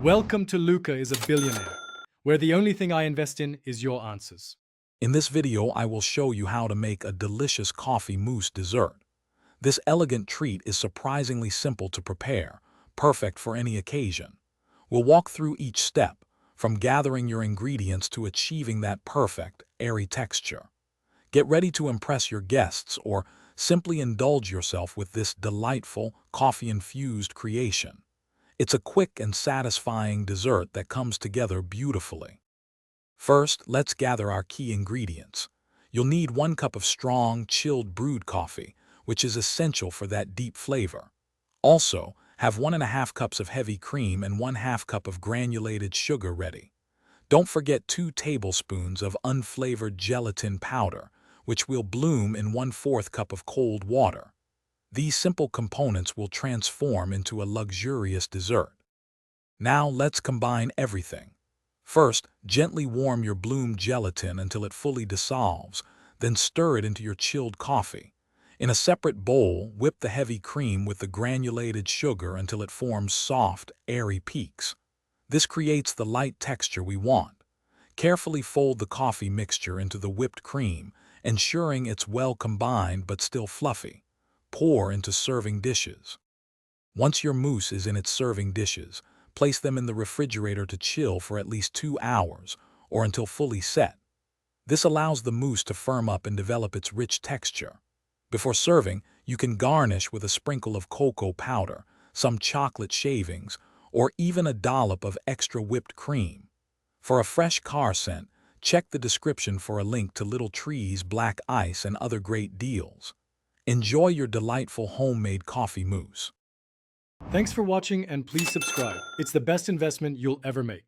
Welcome to Luca is a Billionaire, where the only thing I invest in is your answers. In this video, I will show you how to make a delicious coffee mousse dessert. This elegant treat is surprisingly simple to prepare, perfect for any occasion. We'll walk through each step, from gathering your ingredients to achieving that perfect, airy texture. Get ready to impress your guests or simply indulge yourself with this delightful, coffee-infused creation. It's a quick and satisfying dessert that comes together beautifully. First, let's gather our key ingredients. You'll need 1 cup of strong, chilled brewed coffee, which is essential for that deep flavor. Also, have 1½ cups of heavy cream and 1/2 cup of granulated sugar ready. Don't forget 2 tablespoons of unflavored gelatin powder, which will bloom in 1/4 cup of cold water. These simple components will transform into a luxurious dessert. Now let's combine everything. First, gently warm your bloom gelatin until it fully dissolves, then stir it into your chilled coffee. In a separate bowl, whip the heavy cream with the granulated sugar until it forms soft, airy peaks. This creates the light texture we want. Carefully fold the coffee mixture into the whipped cream, ensuring it's well combined but still fluffy. Pour into serving dishes. Once your mousse is in its serving dishes, place them in the refrigerator to chill for at least 2 hours or until fully set. This allows the mousse to firm up and develop its rich texture. Before serving, you can garnish with a sprinkle of cocoa powder, some chocolate shavings, or even a dollop of extra whipped cream. For a fresh car scent, check the description for a link to Little Tree's black ice and other great deals. Enjoy your delightful homemade coffee mousse. Thanks for watching and please subscribe. It's the best investment you'll ever make.